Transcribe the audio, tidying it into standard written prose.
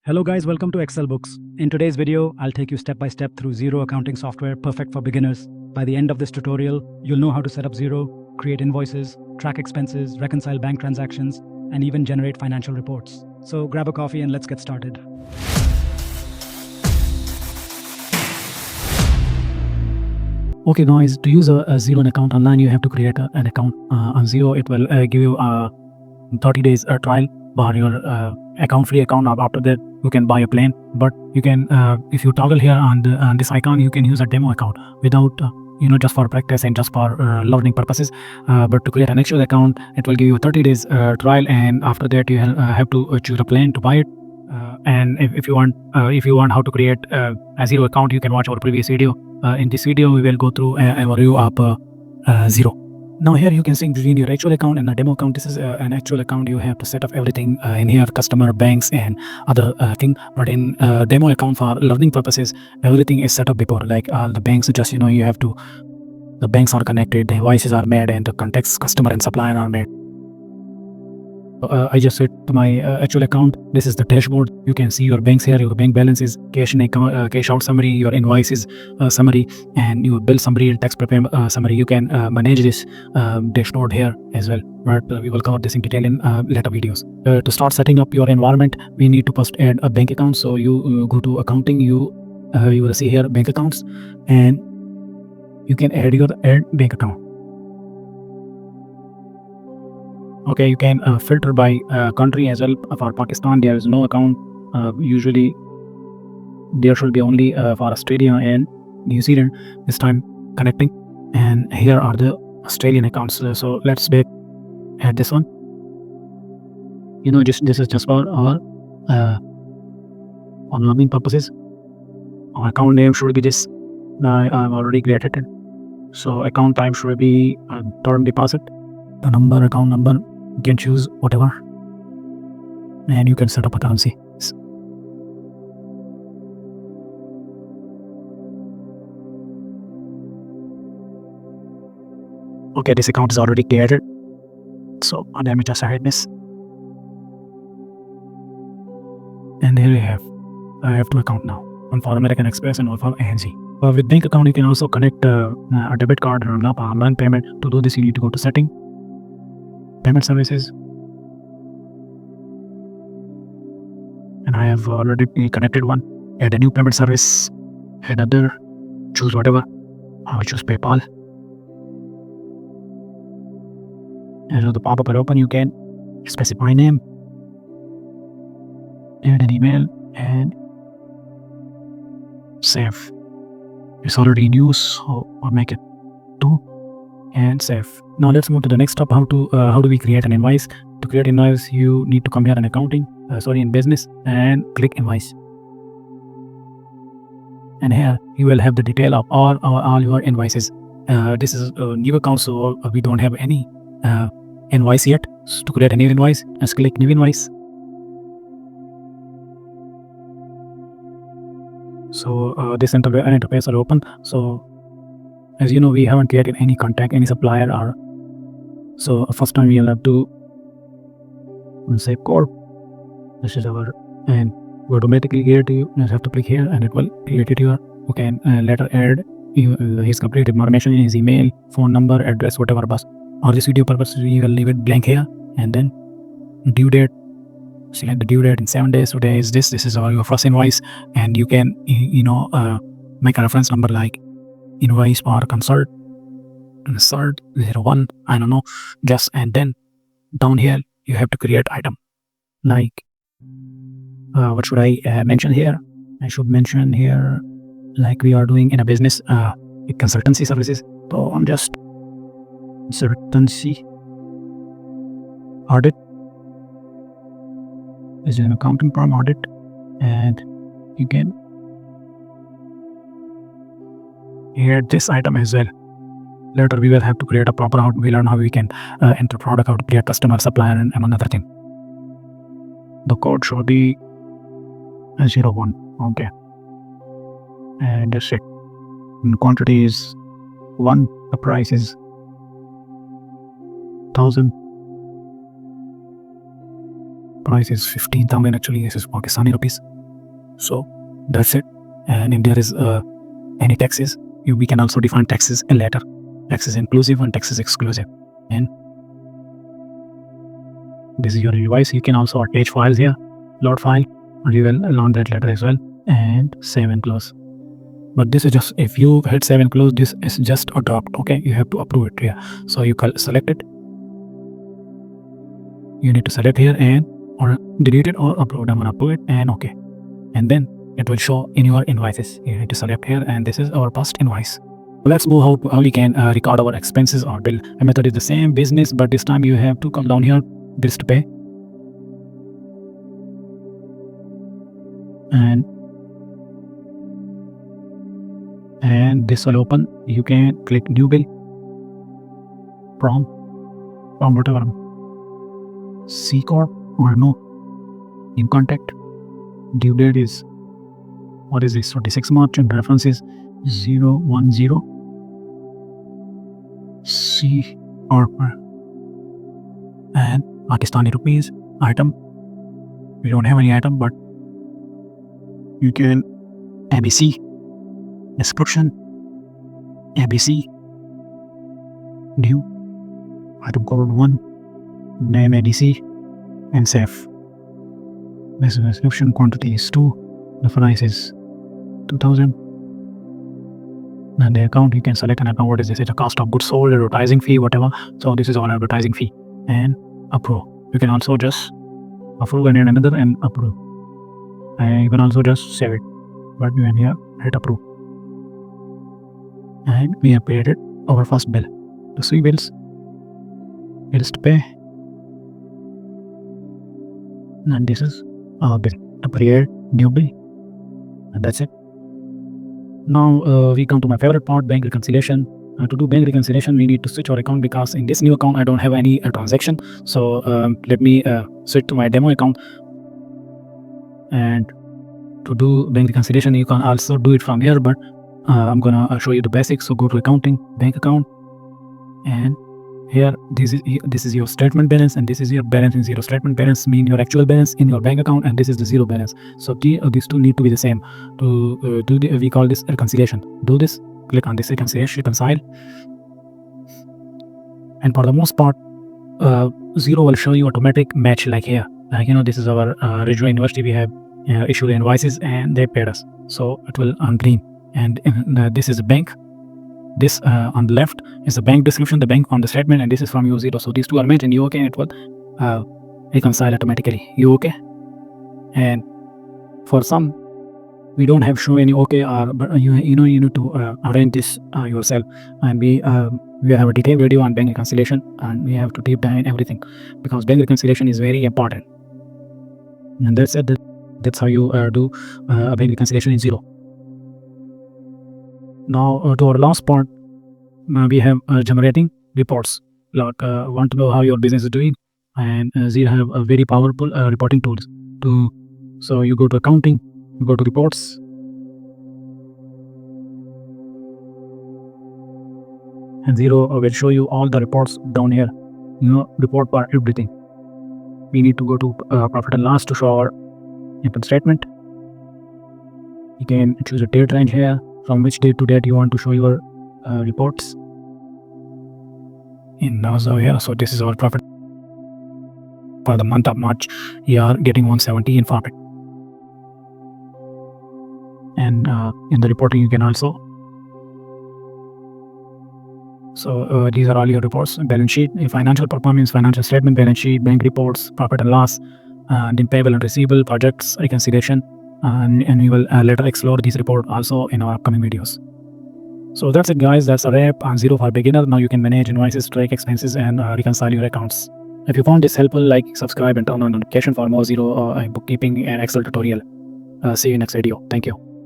Hello guys, welcome to Excel Books. In today's video, I'll take you step by step through Xero Accounting Software, perfect for beginners. By the end of this tutorial, you'll know how to set up Xero, create invoices, track expenses, reconcile bank transactions, and even generate financial reports. So grab a coffee and let's get started. Okay guys, to use a Xero account online, you have to create an account on Xero. It will give you a 30 days trial for your free account. After that, you can buy a plan. But you can, if you toggle here on this icon, you can use a demo account without, just for practice and just for learning purposes. But to create an actual account, it will give you a 30 days trial, and after that, you have to choose a plan to buy it. And if you want how to create a Xero account, you can watch our previous video. In this video, we will go through a review of Xero. Now here you can see between your actual account and the demo account. This is an actual account. You have to set up everything in here, customer, banks, and other thing. But in demo account, for learning purposes, everything is set up before. Like the banks, just you have to. The banks are connected, the invoices are made, and the contacts, customer and supplier are made. I just set to my actual account. This is the dashboard. You can see your banks here, your bank balances, cash in account, cash out summary, your invoices summary, and your bill summary and tax prepayment summary. You can manage this dashboard here as well. But we will cover this in detail in later videos. To start setting up your environment, we need to first add a bank account. So you go to accounting. You will see here bank accounts, and you can add your bank account. Okay, you can filter by country as well. For Pakistan, there is no account. Usually, there should be only for Australia and New Zealand. This time connecting, and here are the Australian accounts. So let's add this one. This is just for our learning purposes. Our account name should be this. I've already created it. So account type should be term deposit. The number, account number. You can choose whatever, and you can set up a currency. Okay, this account is already created, so let me just hide this. And here I have two accounts now, one for American Express and one for ANZ. With bank account, you can also connect a debit card or an online payment. To do this, you need to go to setting, payment services, and I have already connected one. Add a new payment service, add other, choose whatever. I will choose PayPal. And so the pop-up will open. You can specify name, add an email, and save. It's already in use, so I'll make it 2 and save. Now let's move to the next step. How do we create an invoice? To create an invoice, you need to come here in accounting, in business, and click invoice. And here you will have the detail of all your invoices. This is a new account, so we don't have any invoice yet. So to create a new invoice, let's click new invoice. So this interface will open. So as you know, we haven't created any contact, any supplier, or so first time we'll have to save code. This is our, and we automatically create you. You have to click here, and it will create it here. You can later add his complete information, his email, phone number, address, whatever. But for this video purpose, we will leave it blank here, and then due date. Select the due date in 7 days. Today is this. This is your first invoice, and you can make a reference number like invoice for consult 01. I don't know. Just, and then down here you have to create item. Like what should I mention here? I should mention here like we are doing in a business consultancy services. So I'm just consultancy audit. This is an accounting firm audit, and you can add this item as well. Later we will have to create a proper out. We learn how we can enter product, how to create customer, supplier, and another thing. The code should be 01. Okay, and that's it. And quantity is 1. The price is 1000. Price is 15,000. Actually, this is Pakistani rupees. So that's it. And if there is any taxes, we can also define taxes later. Taxes inclusive and taxes exclusive. And this is your invoice. You can also attach files here, load file, and you will learn that later as well. And save and close. But this is just, if you hit save and close, this is just a draft. Okay, you have to approve it here. So you can select it. You need to select here and or delete it or upload. I'm gonna approve it and okay. And then it will show in your invoices. You need to select here, and this is our past invoice. Let's move how we can record our expenses or bill. The method is the same, business, but this time you have to come down here, bills to pay. And this will open. You can click new bill from whatever C Corp or no in contact. Due date is, what is this, 26 March, and reference is 010 C Corp and Pakistani rupees. Item, we don't have any item, but you can ABC. Description, ABC, new, item code 1, name ABC, and save. This is description, quantity is 2, the price is 2000. And the account, you can select an account. What is this? It's a cost of goods sold, advertising fee, whatever. So this is all advertising fee. And approve. You can also just approve and another and approve. And you can also just save it. But you can here hit approve. And we have created our first bill. The 3 bills. Bills to pay. And this is our bill. To create new bill. And that's it. Now we come to my favorite part, bank reconciliation. To do bank reconciliation, we need to switch our account because in this new account I don't have any transaction. So let me switch to my demo account. And to do bank reconciliation, you can also do it from here, but I'm gonna show you the basics. So go to accounting, bank account, and here this is your statement balance, and this is your balance in zero. Statement balance mean your actual balance in your bank account, and this is the zero balance. So these two need to be the same. To do the, we call this reconciliation. Do this, click on this reconcile, and for the most part, Xero will show you automatic match like here. This is our regional university. We have issued invoices and they paid us, so it will on green. And this is a bank. This on the left is the bank description, the bank on the statement, and this is from your Xero. So these two are matched, and you okay, it will reconcile automatically. You okay? And for some, we don't have show any okay, but you need to arrange this yourself. And we have a detailed video on bank reconciliation, and we have to deep dive in everything because bank reconciliation is very important. And that's it. That's how you do a bank reconciliation in Xero. Now to our last part, we have generating reports. Like want to know how your business is doing, and Xero have a very powerful reporting tools. So you go to accounting, you go to reports, and Xero will show you all the reports down here. Report for everything. We need to go to profit and loss to show our income statement. You can choose a date range here, from which date to date you want to show your reports. So here, so this is our profit for the month of March. You are getting 170 in profit. And in the reporting you can also. So these are all your reports: balance sheet, financial performance, financial statement, balance sheet, bank reports, profit and loss, then payable and receivable, projects, reconciliation, and we will later explore these reports also in our upcoming videos. So that's it, guys. That's a wrap on Xero for beginners. Now you can manage invoices, track expenses, and reconcile your accounts. If you found this helpful, like, subscribe, and turn on notification for more Xero bookkeeping and Excel tutorial. See you in next video. Thank you.